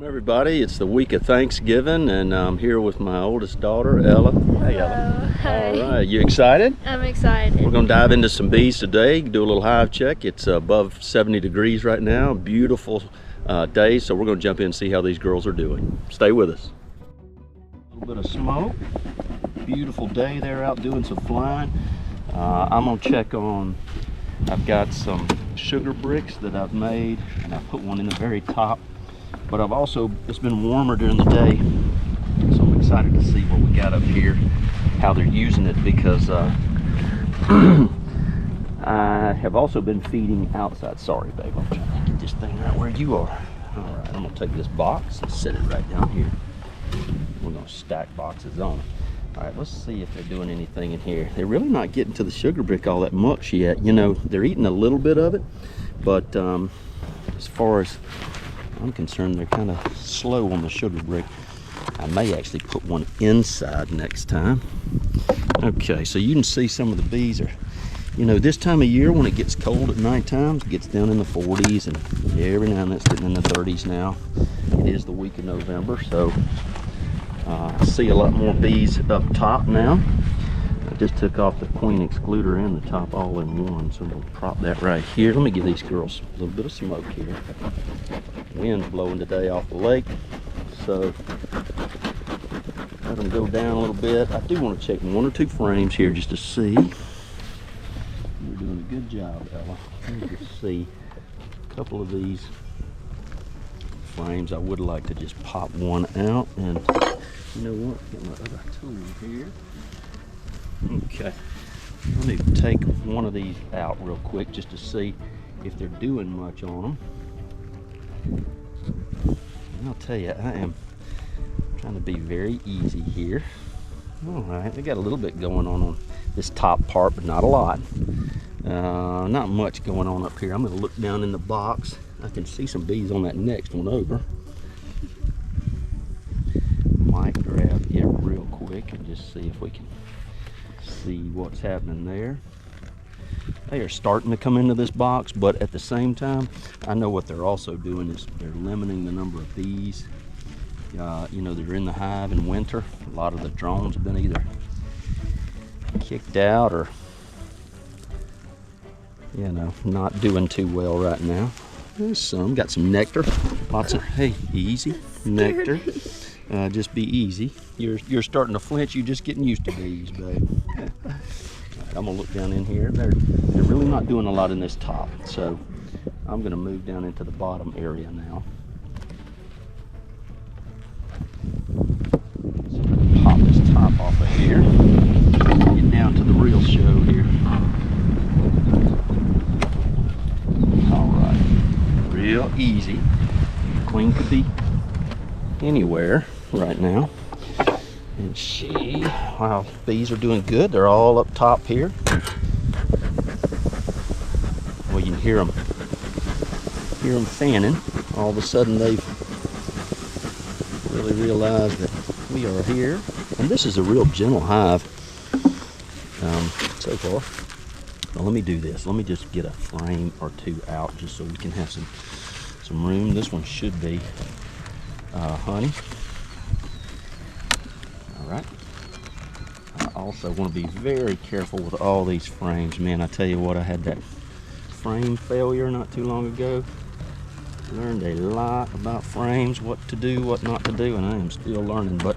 Welcome everybody. It's the week of Thanksgiving and I'm here with my oldest daughter, Ella. Hey Ella. Hi. All right, you excited? I'm excited. We're going to dive into some bees today, do a little hive check. It's above 70 degrees right now, beautiful day, so we're going to jump in and see how these girls are doing. Stay with us. A little bit of smoke, beautiful day there out doing some flying. I'm going to check on, I've got some sugar bricks that I've made and I put one in the very top. But I've also, it's been warmer during the day, so I'm excited to see what we got up here, how they're using it, because I have also been feeding outside. Sorry, babe, I'm trying to get this thing right where you are. All right, I'm gonna take this box and set it right down here. We're gonna stack boxes on it. All right, let's see if they're doing anything in here. They're really not getting to the sugar brick all that much yet. You know, they're eating a little bit of it, but as far as I'm concerned, they're kind of slow on the sugar brick. I may actually put one inside next time. Okay, so you can see some of the bees are, you know, this time of year when it gets cold at night times, it gets down in the 40s, and every now and then it's getting in the 30s now. It is the week of November, so I see a lot more bees up top now. I just took off the queen excluder and the top all in one, so I'm going to prop that right here. Let me give these girls a little bit of smoke here. Wind's blowing today off the lake, so let them go down a little bit. I do want to check one or two frames here just to see. You're doing a good job, Ella. Let me just see a couple of these frames. I would like to just pop one out, and you know what? Get my other tool here. Okay, let me take one of these out real quick just to see if they're doing much on them. And I'll tell you, I am trying to be very easy here. All right, they got a little bit going on this top part, but not a lot. Not much going on up here. I'm going to look down in the box. I can see some bees on that next one over. Might grab it real quick and just see if we can see what's happening there. They are starting to come into this box, but at the same time, I know what they're also doing is they're limiting the number of bees. You know, they're in the hive in winter. A lot of the drones have been either kicked out or, you know, not doing too well right now. There's some, got some nectar. Lots of, hey, easy, nectar. Just be easy. You're starting to flinch. You're just getting used to bees, babe. Right, I'm gonna look down in here. They're really not doing a lot in this top, so I'm gonna move down into the bottom area now. So I'm gonna pop this top off of here. Get down to the real show here. All right, real easy. Queen could be anywhere right now. And she, wow, bees are doing good. They're all up top here. Well, you can hear them fanning. All of a sudden they've really realized that we are here. And this is a real gentle hive so far. Well, let me do this. Let me just get a frame or two out just so we can have some room. This one should be honey. All right. I also want to be very careful with all these frames. Man, I tell you what, I had that frame failure not too long ago. Learned a lot about frames, what to do, what not to do, and I am still learning. But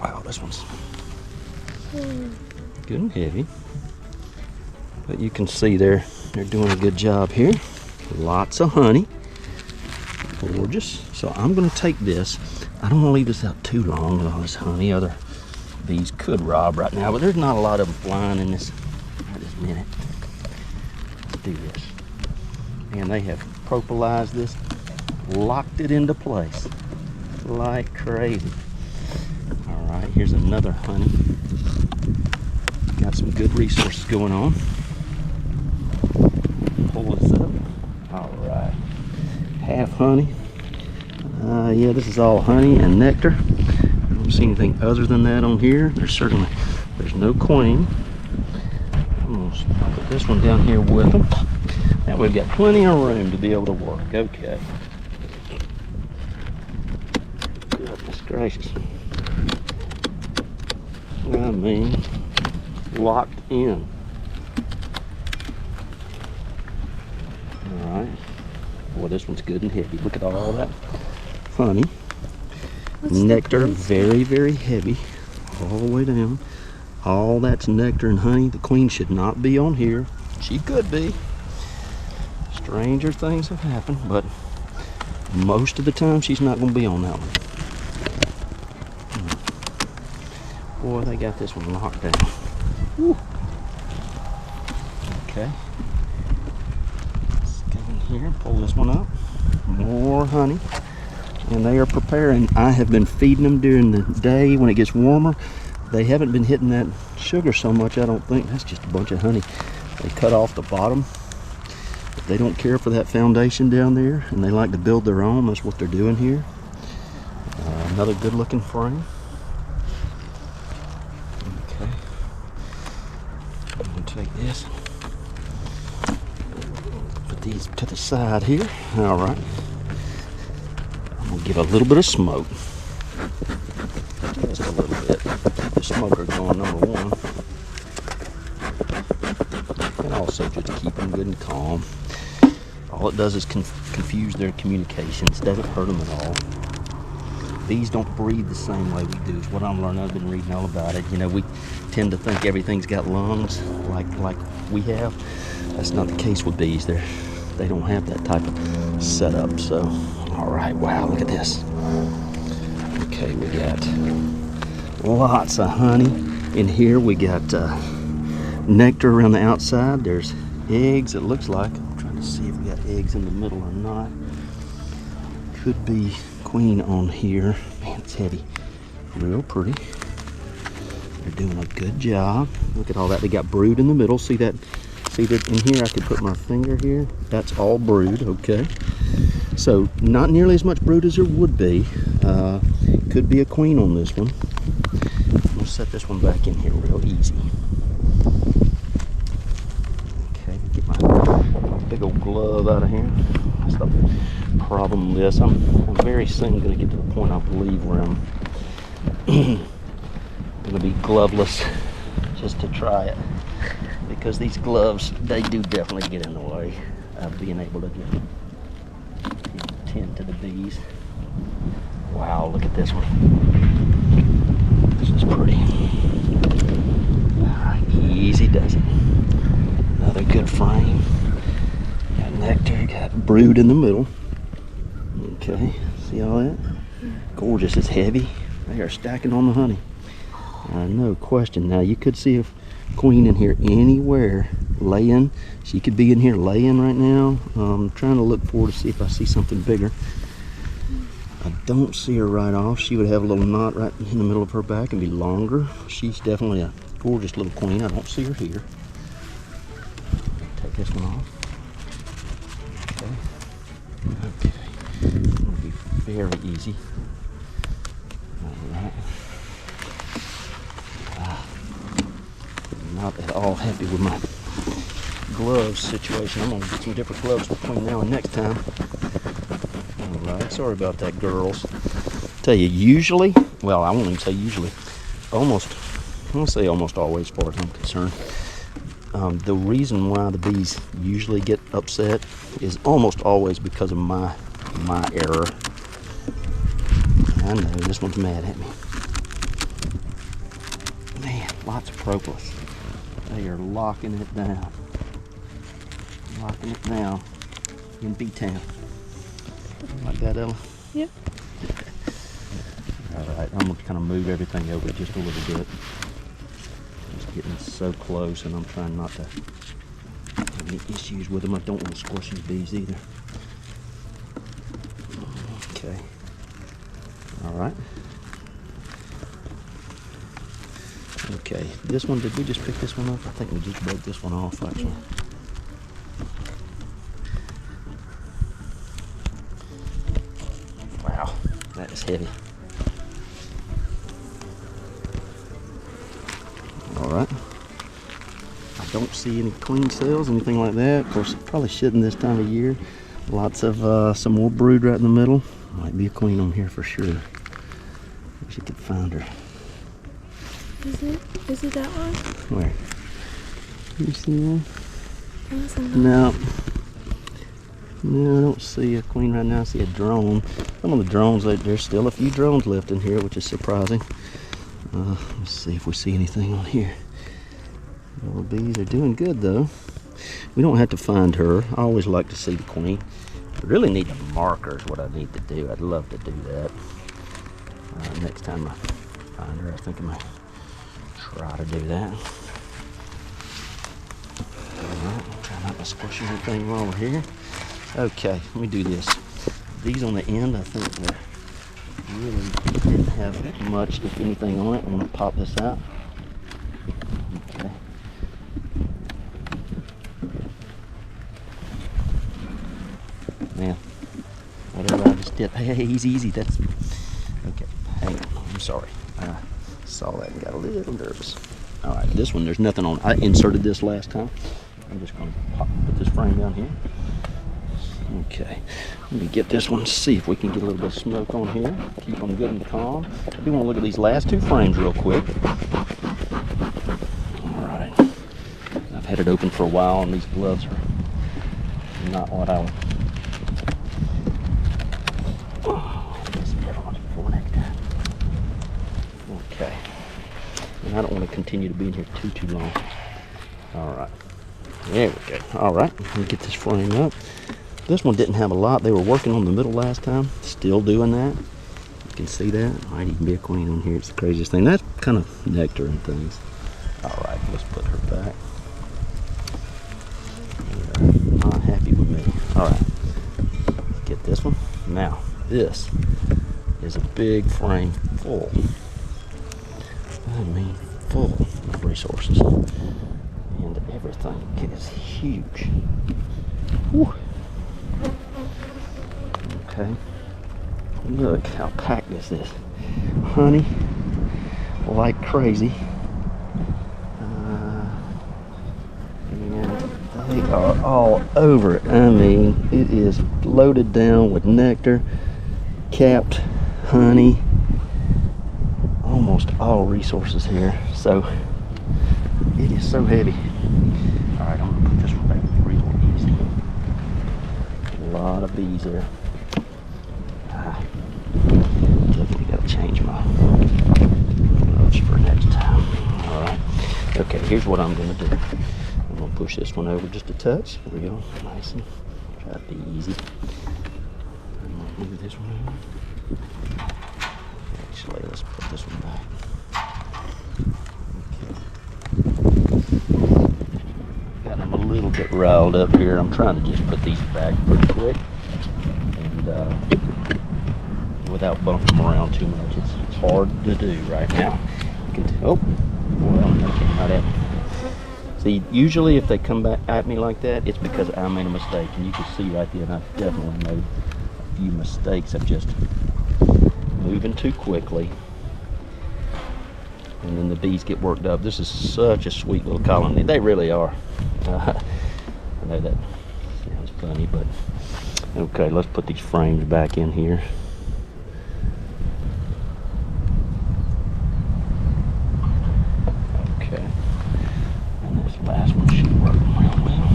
wow, this one's good and heavy. But you can see they're doing a good job here. Lots of honey. Gorgeous. So I'm going to take this. I don't want to leave this out too long with all this honey. Other bees could rob right now, but there's not a lot of them flying in this right this minute. Let's do this. And they have propolized this, locked it into place like crazy. All right, here's another honey. Got some good resources going on. Pull this up. All right, half honey. Yeah, this is all honey and nectar. I don't see anything other than that on here. There's no queen. I'm gonna put this one down here with them. Now we've got plenty of room to be able to work. Okay. gracious. I mean, locked in. All right. Boy, this one's good and heavy. Look at all that honey. Nectar, very, very heavy, all the way down. All that's nectar and honey. The queen should not be on here. She could be. Stranger things have happened, but most of the time she's not going to be on that one. Boy, they got this one locked down. Woo. Okay. Let's go in here and pull this one up. More honey. And they are preparing. I have been feeding them during the day when it gets warmer. They haven't been hitting that sugar so much, I don't think. That's just a bunch of honey. They cut off the bottom. They don't care for that foundation down there, and they like to build their own. That's what they're doing here. Another good looking frame. Okay. I'm going to take this. Put these to the side here. All right. We'll give a little bit of smoke. Just a little bit. Keep the smoker going, number one. And also just keep them good and calm. All it does is confuse their communications. Doesn't hurt them at all. Bees don't breathe the same way we do. Is what I'm learning. I've been reading all about it. You know, we tend to think everything's got lungs like we have. That's not the case with bees. They don't have that type of setup. So, all right. Wow, look at this. Okay, we got lots of honey in here. We got nectar around the outside. There's eggs, it looks like. I'm trying to see if we got eggs in the middle or not. Could be queen on here. Man, it's heavy. Real pretty. They're doing a good job. Look at all that. They got brood in the middle. See that? See that in here? I could put my finger here. That's all brood, okay. So not nearly as much brood as there would be. Could be a queen on this one. I'm gonna set this one back in here real easy. Okay, get my big old glove out of here. That's the problem with this. I'm very soon gonna get to the point, I believe, where I'm gonna be gloveless just to try it. Because these gloves, they do definitely get in the way of being able to tend to the bees. Wow, look at this one. This is pretty. Alright, easy does it. Another good frame. Got nectar, got brood in the middle. Okay, see all that? Gorgeous, it's heavy. They are stacking on the honey. No question. Now you could see a queen in here anywhere laying. She could be in here laying right now. I'm trying to look forward to see if I see something bigger. I don't see her right off. She would have a little knot right in the middle of her back and be longer. She's definitely a gorgeous little queen. I don't see her here. Take this one off. Okay. It'll be very easy. Alright. Not at all happy with my gloves situation. I'm gonna get some different gloves between now and next time. Alright, sorry about that, girls. Tell you, usually, well, I won't even say usually, almost, I'm gonna say almost always, as far as I'm concerned. The reason why the bees usually get upset is almost always because of my error. I know this one's mad at me. Man, lots of propolis. They are locking it down. Locking it down in B-Town. Like that, Ella? Yep. Alright, I'm going to kind of move everything over just a little bit. It's getting so close, and I'm trying not to have any issues with them. I don't want to squish these bees either. Okay. Alright. Okay, this one, did we just pick this one up? I think we just broke this one off, actually. Wow, that is heavy. Alright. I don't see any queen cells, anything like that. Of course, probably shouldn't this time of year. Lots of some more brood right in the middle. Might be a queen on here for sure. Wish I could find her. Is it that one? Where? You see one? No. No, I don't see a queen right now. I see a drone. Some of the drones, there's still a few drones left in here, which is surprising. Let's see if we see anything on here. Little bees are doing good though. We don't have to find her. I always like to see the queen. I really need a marker is what I need to do. I'd love to do that. Next time I find her, I think I might try to do that. Alright, try not to squish anything while we're here. Okay, let me do this. These on the end, I think they really didn't have much, if anything, on it. I'm going to pop this out. Okay. Man, whatever I just did. Hey, easy. That's okay. Hang on. I'm sorry. I saw that and got a little nervous. All right, this one, there's nothing on. I inserted this last time. I'm just going to put this frame down here. Okay, let me get this one, see if we can get a little bit of smoke on here. Keep them good and calm. I do want to look at these last two frames real quick. All right, I've had it open for a while, and these gloves are not what I want. Okay, and I don't want to continue to be in here too long. All right, there we go. All right, let me get this frame up. This one didn't have a lot. They were working on the middle last time. Still doing that. You can see that. Might even be a queen on here. It's the craziest thing. That's kind of nectar and things. All right, let's put her back. Not happy with me. All right, let's get this one. Now, this is a big frame full. I mean, full of resources. And everything is huge. Whew. Okay, look how packed this is. Honey, like crazy. And they are all over it. I mean, it is loaded down with nectar, capped honey, almost all resources here. So, it is so heavy. All right, I'm gonna put this one back real easy. A lot of bees there. Definitely gotta change my gloves for next time. Alright. Okay, here's what I'm gonna do. I'm gonna push this one over just a touch. There we go. Nice and try to be easy. I'm gonna move this one over. Actually, let's put this one back. Okay. Got them a little bit riled up here. I'm trying to just put these back pretty quick. And without bumping them around too much. It's hard to do right now. You can oh, well, that came right at me. See, usually if they come back at me like that, it's because I made a mistake. And you can see right there, and I've definitely made a few mistakes of just moving too quickly. And then the bees get worked up. This is such a sweet little colony. They really are. I know that sounds funny, but okay, let's put these frames back in here. Okay, and this last one should work real well.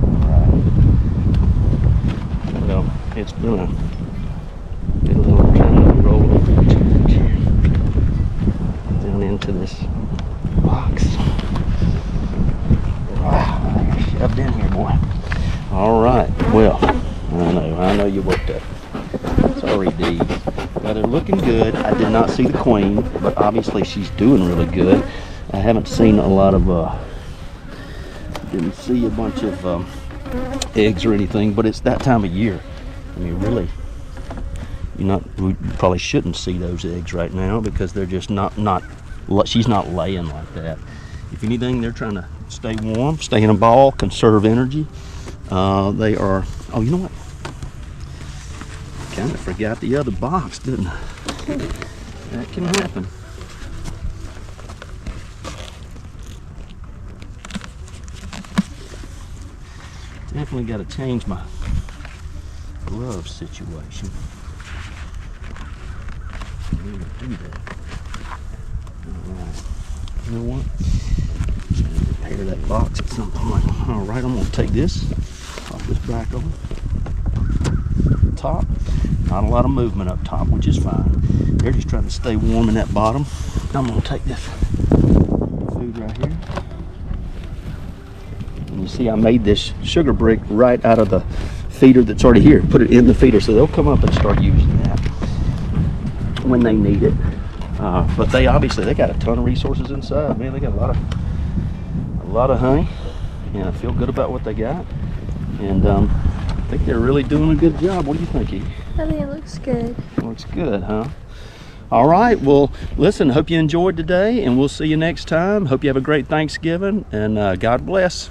Alright. Well, it's gonna get a little trying to roll over down into this box. Wow, shoved in here, boy. All right, well, I know you worked up. Sorry, Dee. Well, they're looking good. I did not see the queen, but obviously she's doing really good. I haven't seen a lot of, didn't see a bunch of eggs or anything, but it's that time of year. I mean, really, we probably shouldn't see those eggs right now because they're just she's not laying like that. If anything, they're trying to stay warm, stay in a ball, conserve energy. They are, oh, you know what? Kind of forgot the other box, didn't I? That can happen. Definitely got to change my glove situation. I need to do that. Alright. You know what? Repair that box at some point. Alright, I'm going to take this, pop this back on. Top. Not a lot of movement up top, which is fine. They're just trying to stay warm in that bottom. I'm going to take this food right here. And you see I made this sugar brick right out of the feeder that's already here. Put it in the feeder so they'll come up and start using that when they need it. But they got a ton of resources inside, man. They got a lot of honey, and I feel good about what they got. And I think they're really doing a good job. What do you think, Edie? I think it looks good. Looks good, huh? All right, well, listen, hope you enjoyed today, and we'll see you next time. Hope you have a great Thanksgiving, and God bless.